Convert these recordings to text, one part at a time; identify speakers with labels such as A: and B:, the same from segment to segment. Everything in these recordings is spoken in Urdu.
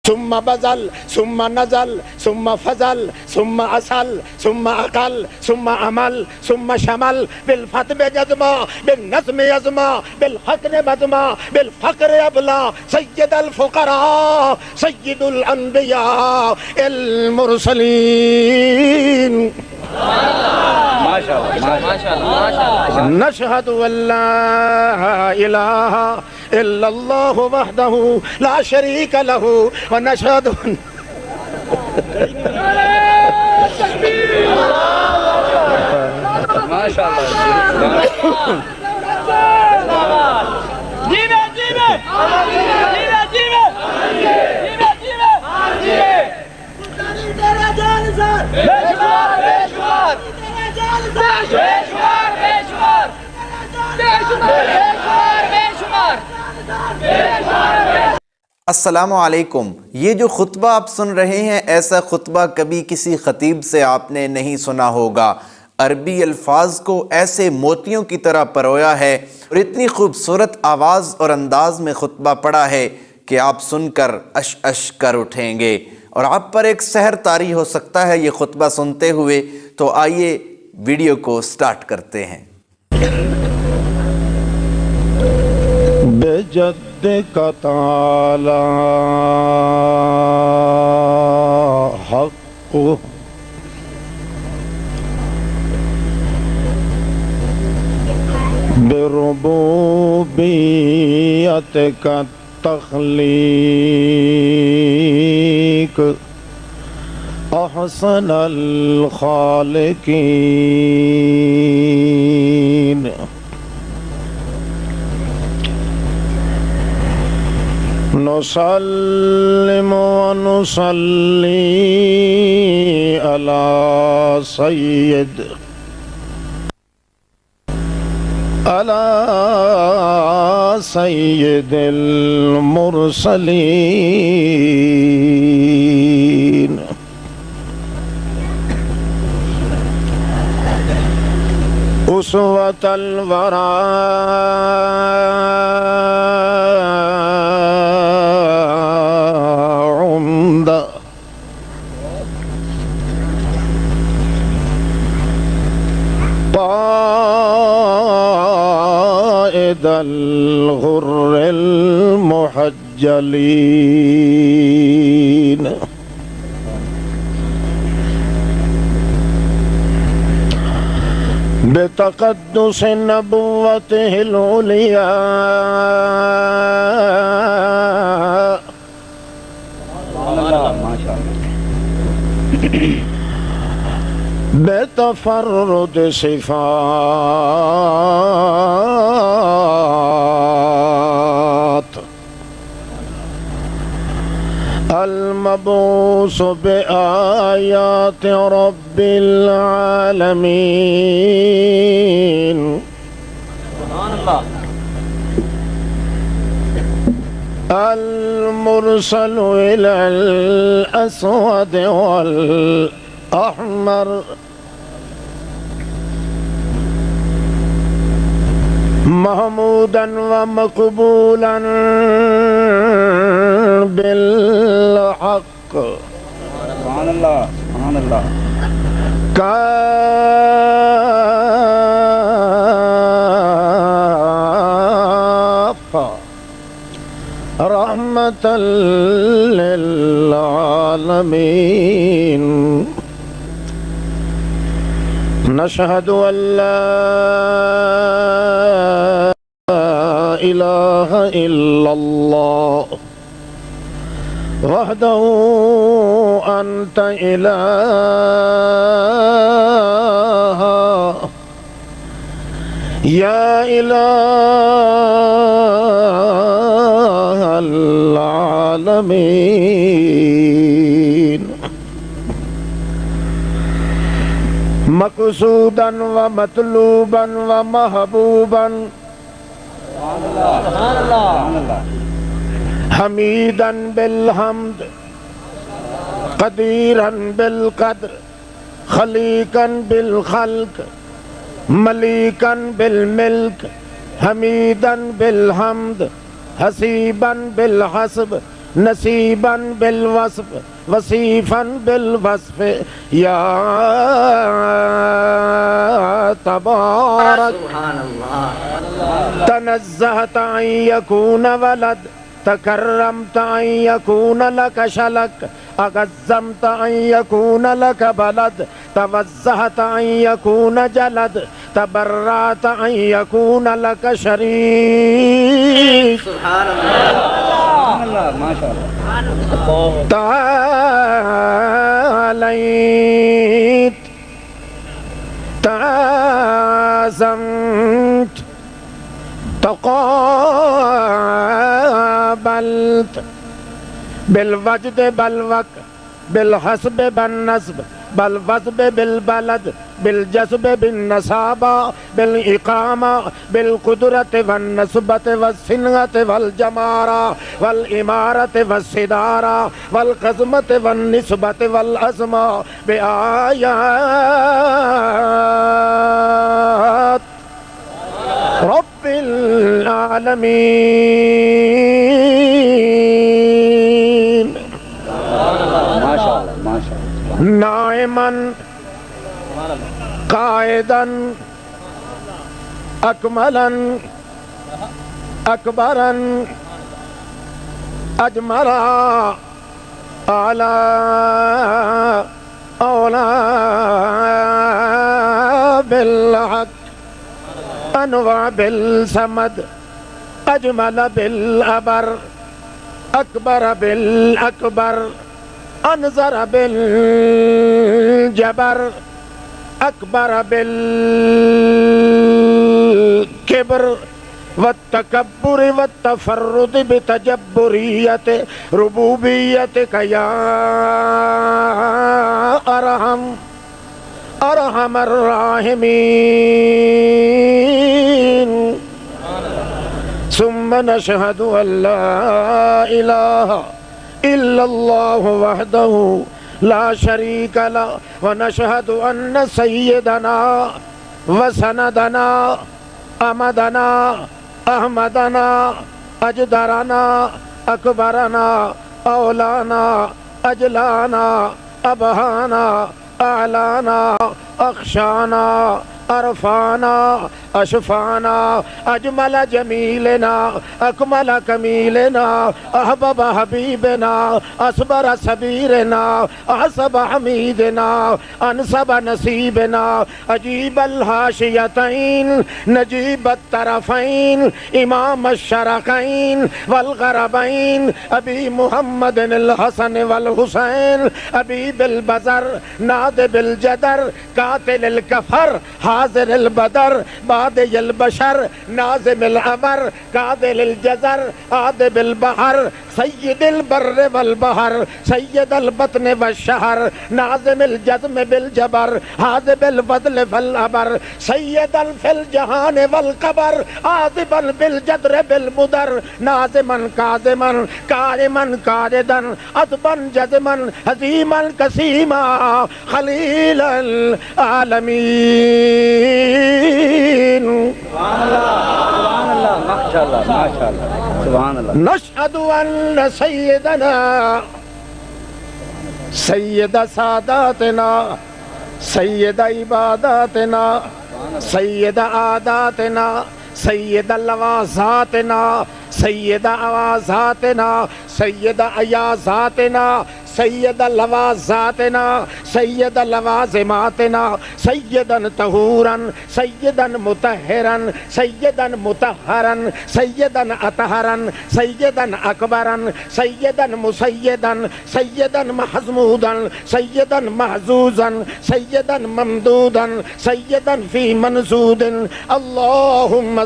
A: ثم بزل ثم نزل ثم فزل ثم أسل ثم أقل ثم عمل ثم شمل بالفتح جزما بالنظم يزما بالحقن بزما بالفقر أبلا سيد الفقراء سيد الأنبياء المرسلين
B: ما شاء الله
A: نشهد أن لا إله إلا الله وحده لا شريك له ونشهد
B: ما شاء الله
C: السلام علیکم. یہ جو خطبہ آپ سن رہے ہیں ایسا خطبہ کبھی کسی خطیب سے آپ نے نہیں سنا ہوگا. عربی الفاظ کو ایسے موتیوں کی طرح پرویا ہے اور اتنی خوبصورت آواز اور انداز میں خطبہ پڑھا ہے کہ آپ سن کر اش اش کر اٹھیں گے اور آپ پر ایک سحر طاری ہو سکتا ہے یہ خطبہ سنتے ہوئے. تو آئیے ویڈیو کو سٹارٹ کرتے ہیں.
A: بجدك تعالى حقه بربوبيتك التخليق أحسن الخالقين. نسلم ونصلي على سيد المرسلين. أسوة الورى عمدة قائد الغر المحجلين. بتقدس نبوته العليا بتفرد صفات المبعوث بآيات رب العالمين. المرسل إلى الأسود والأحمر محمودا ومقبولا بالحق.
B: سبحان الله سبحان الله.
A: كافة رحمة للعالمين. نشهد أن لا إله إلا الله وحده أنت إله يا إله العالمين. مقصودا ومطلوبا ومحبوبا حميدا بالحمد قديرا بالقدر خليقا بالخلق مليكا بالملك حميدا بالحمد حسيبا بالحسب نصیبا بالوصف وصیفا بالوصف یا تبارک تنزہت ان یکون ولد تکرمت ان یکون لک شلک اغزمت ان یکون لک بلد توزہت ان یکون جلد تبرات ان یکون لک شریک تعالیت تعظمت تقابلت بالوجد بالوق بالحسب بالنسب بالوزب بالبلد بالجسب بالنسابة بالإقامة بالقدرة والنسبة والسنة والجمارة والإمارة والصدارة والقسمة والنسبة والعظمة بآيات رب العالمين نائما قائدا اکملا اکبرا اجملا اعلی اولا بالحق انوع بالصمد اجمل بالابر اکبر بالاکبر انظر بالجبر اکبر بالکبر والتکبر والتفرد بتجبریت ربوبیتک یا ارحم ارحم الراحمین ثم نشهد ان لا الہ الا اللہ وحدہ لا شریک له ونشهد ان سیدنا وسندنا امدنا احمدنا اجدرنا اکبرنا اولانا اجلانا ابہانا اعلانا اخشانا عرفانا اشفانا اجمل جمیلنا اکمل کمیلنا احبب حبیبنا اصبر صبیرنا احسب حمیدنا انصب نصیبنا عجیب الحاشیتین نجیب الطرفین امام الشرقین والغربین ابی محمد الحسن والحسین ابی بالبزر نادب الجدر قاتل الکفر حاضر البدر بادی البشر نازم العمر قادل الجزر عادب البحر سید البر والبحر سید البطن والشہر نازم الجزم بالجبر حاذب الفضل والعبر سیدا فی الجہان والقبر عاذبا بالجدر بالمدر نازما کاظما قائما قاعدا عذبا جزما حزیما کسیما خلیل العالمین
B: سبحان اللہ ماشاء اللہ سبحان اللہ
A: نشہد ان سیدنا سید ساداتنا سید عباداتنا سید عاداتنا سید لوازاتنا سید آوازاتنا سید ایازاتنا سید لوازاتنا سید لوازماتنا سیدا طہورا سیدا مطہرا سیدا مطہرا سیدا اطہرا سیدا اکبرا سیدا مسیدا سیدا محمودا سیدا محزوزا سیدا ممدودا سیدا فی منزود اللہم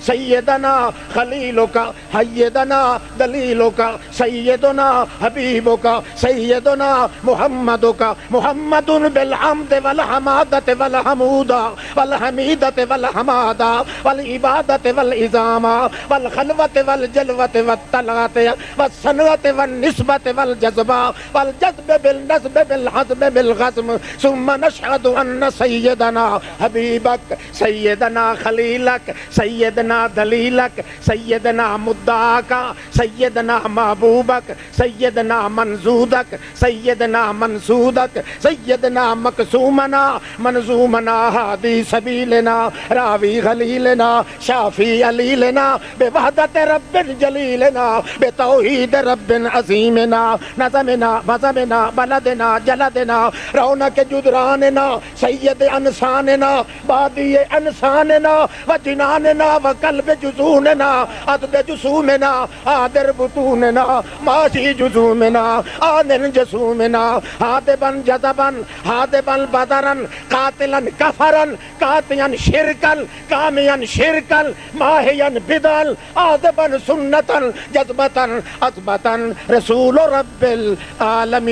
A: سیدنا خلیلک حیدنا دلیلک سیدنا حبیبک سیدنا محمدک محمد بالحمد والحمادت والحمودہ والحمیدت والحمادہ والعبادت والعظامہ والخلوت والجلوت والطلعت والصنوت والنسبت والجذبہ والجذب بالنسب بالحزب بالغزم ثم نشهد ان سیدنا حبیبک سیدنا خلیلک سیدنا دلیلک سیدنا مدعاک سیدنا محبوبک سیدنا منزودک سیدنا منسودک سیدنا مقسومنا منظومنا ہادی سبیلنا راوی خلیلنا شافی علیلنا بوحدت رب جلیلنا بتوحید رب عظیمنا نظمنا مظمنا بلدنا جلدنا رونق جدراننا سید انساننا بادی انساننا وجناننا وقلب جزوننا عدد جسومنا آدر بطوننا ماشی جزومنا آنن جسومنا حادبا جذبا حادبا بدرا قاتلا کفرا قاتیا شرکا کامیا شرکا ماہیا بدل آدبا سنتا جذبتا عذبتا رسول رب العالمین.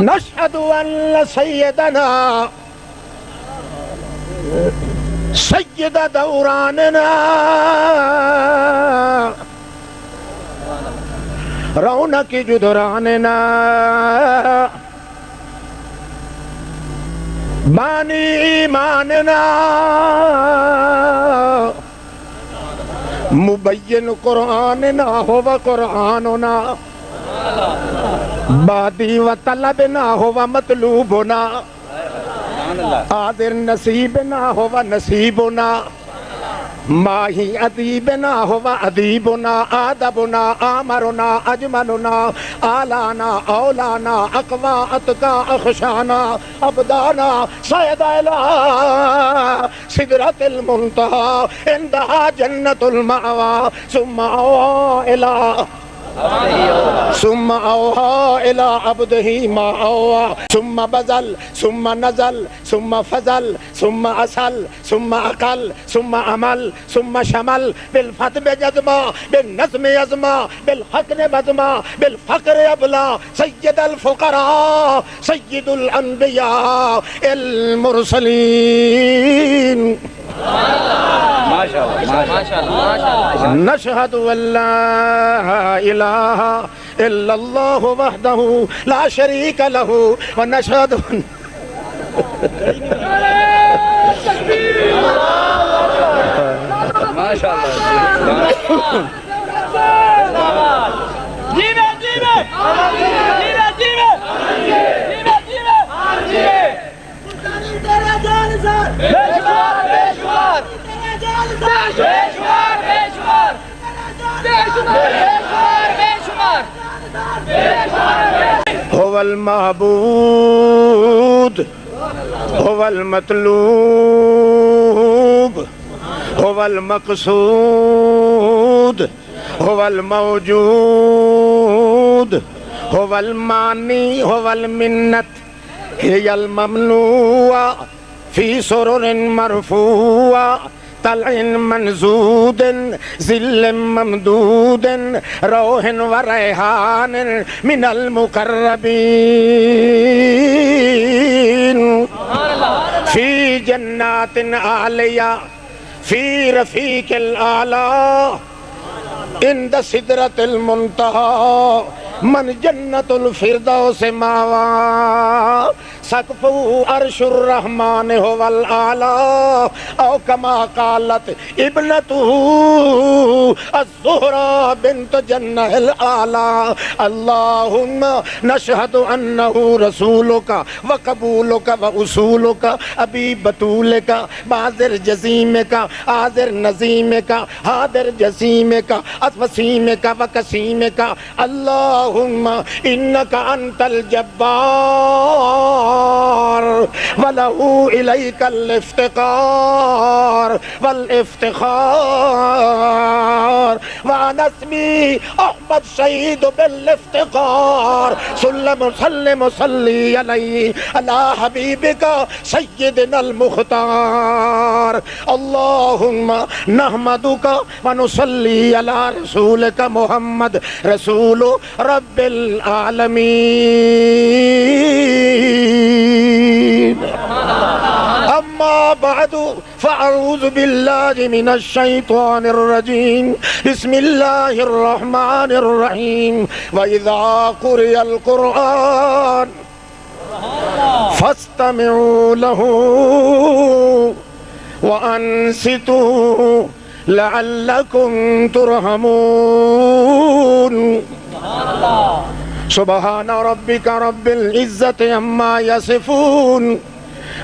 A: نشهد ان سیدنا سید دوراننا رونق جدراننا بانی ایماننا مبین قرآننا هو قرآننا بادی و طلبنا هو مطلوبنا آدر نصیبنا هو نصیبنا ماہی ادیبنا هو ادیبنا آدبنا آمرنا اجملنا آلانا اولانا اقوى اتقى اخشانا ابدانا سید الہ سدرۃ المنتہى عندها جنت المأوى ثم اوحى الى عبده ما اوحى ثم بذل ثم نزل ثم فضل ثم اصل ثم اقل ثم عمل ثم شمل بالفتح جزما بالنظم یزما بالحق بزما بالفقر ابلا سید الفقراء سید الانبیاء المرسلین. نشهد ان لا اله الا الله وحده لا شريك له ونشهد ان ما شاء الله هو المعبود هو المطلوب هو المقصود هو الموجود هو المانی هو المنت هي الممنوع في سرر مرفوع طلع منزود ظل ممدود روح وريحان من المقربين في جنات عالية في رفيق الأعلى عند سدرة المنتهى من جنة الفردوس ماوى سقفه عرش الرحمن هو الأعلى أو كما قالت ابنته الزهرة بنت جنة الأعلى. اللهم نشهد أنه رسولك وقبولك وأصولك أبي بطولك بازر جزيمك آذر نزيمك حاضر جسيمك أسفسيمك وكسيمك. اللهم إنك أنت الجبار النار وله إليك الافتقار والافتخار وأنا اسمي أحمد شهيد بالافتقار سلم صلي عليه على حبيبك سيدنا المختار اللهم نحمدك ونصلي على رسولك محمد رسول رب العالمين أما بعد فأعوذ بالله من الشيطان الرجيم بسم الله الرحمن الرحيم وإذا قرئ القرآن فاستمعوا له وأنصتوا لعلكم ترحمون سبحان ربك رب العزة عما يصفون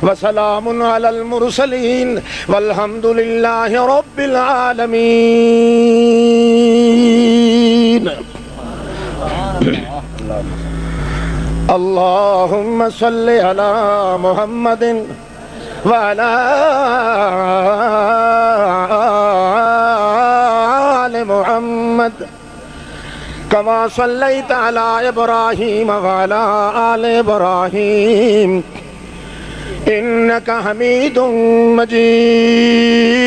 A: وسلام على المرسلين والحمد لله رب العالمين اللهم صل على محمد وعلى آل محمد كما صليت على إبراهيم وعلى آل إبراهيم إنك حميد مجيد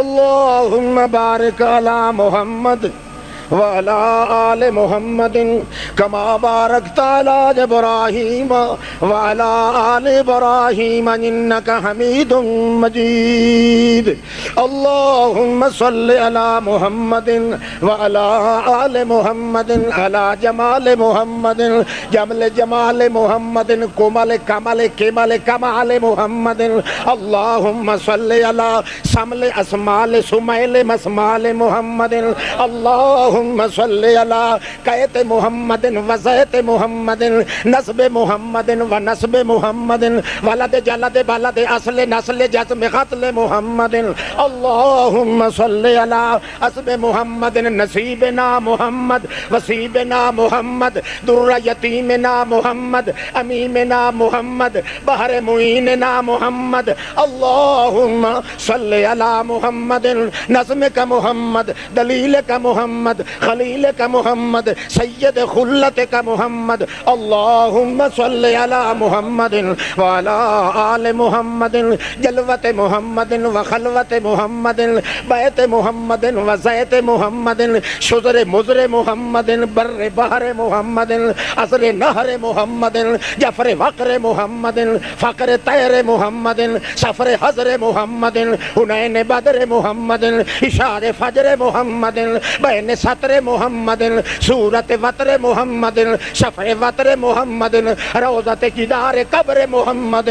A: اللهم بارك على محمد وعلى آل محمد كما باركت على إبراهيم وعلى آل إبراهيم إنك حميد مجيد اللهم صل على محمد وعلى آل محمد على جمال محمد جمال محمد كمال كمال كمال كمال محمد اللهم صل على سمل أسمال سميل مسمال محمد اللهم صل على قيت محمد وزيت محمد نسب محمد ونسب محمد ولد جلد بلد اصل نسل جسم قتل محمد اللهم صل على اسب محمد نصیبنا محمد وسیبنا محمد در یتیمنا محمد امیمنا محمد بحر معیننا محمد اللهم صل على محمد نظمك محمد دلیلك محمد خلیلك محمد سید خلتك محمد اللهم صل على محمد وعلى آل محمد جلوة محمد وخلوة محمد بیت محمد وزیت محمد شزر مزر محمد بر بحر محمد عصر نہر محمد جفر وقر محمد فقر طیر محمد سفر حضر محمد حنین بدر محمد اشار فجر محمد بین سطر محمد صورت وطر محمد شفع وطر محمد روضت جدار قبر محمد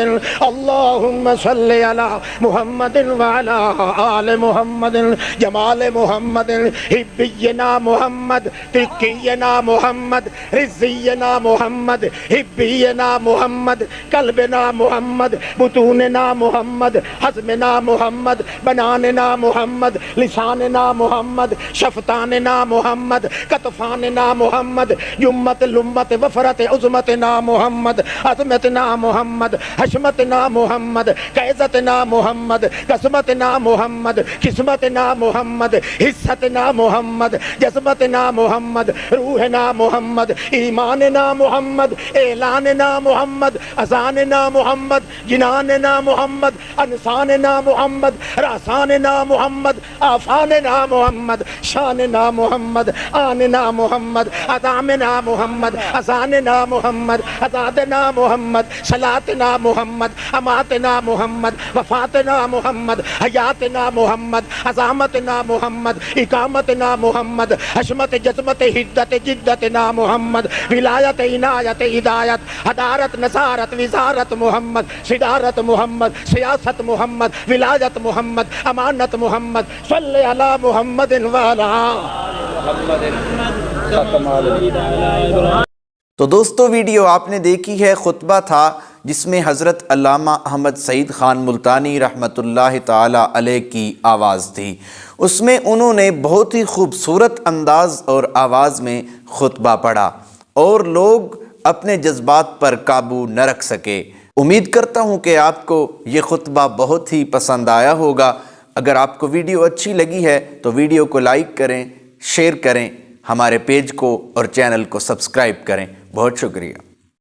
A: اللهم صل على محمد وعلى آل محمد جمال محمد حبینا محمد تقینا محمد رزینا محمد حبینا محمد قلبنا محمد بطوننا محمد حزمنا محمد بناننا محمد لساننا محمد شفتاننا محمد کتفاننا محمد جمت لمت وفرت عظمتنا محمد عظمتنا محمد حشمتنا محمد قیزتنا محمد قسمتنا محمد قسمتنا محمد حصتنا محمد جسمتنا محمد روحنا محمد ایماننا محمد اعلاننا محمد اذاننا محمد جناننا محمد انساننا محمد راساننا محمد آفاننا محمد شاننا محمد آننا محمد اطعمنا محمد اذاننا محمد ازادنا محمد صلاتنا محمد اماتنا محمد وفاتنا محمد حیاتنا محمد عظامتنا محمد اقامتنا محمد حشمت جسمت حدت جدتنا محمد ولایت عنایت ہدایت حدارت نصارت وزارت محمد صدارت محمد سیاست محمد ولایت محمد امانت محمد صلی علی محمد وعلی
C: تو دوستو ویڈیو آپ نے دیکھی ہے، خطبہ تھا جس میں حضرت علامہ احمد سعید خان ملتانی رحمۃ اللہ تعالی علیہ کی آواز تھی۔ اس میں انہوں نے بہت ہی خوبصورت انداز اور آواز میں خطبہ پڑھا اور لوگ اپنے جذبات پر قابو نہ رکھ سکے۔ امید کرتا ہوں کہ آپ کو یہ خطبہ بہت ہی پسند آیا ہوگا۔ اگر آپ کو ویڈیو اچھی لگی ہے تو ویڈیو کو لائک کریں، شیئر کریں، ہمارے پیج کو اور چینل کو سبسکرائب کریں۔ بہت شکریہ۔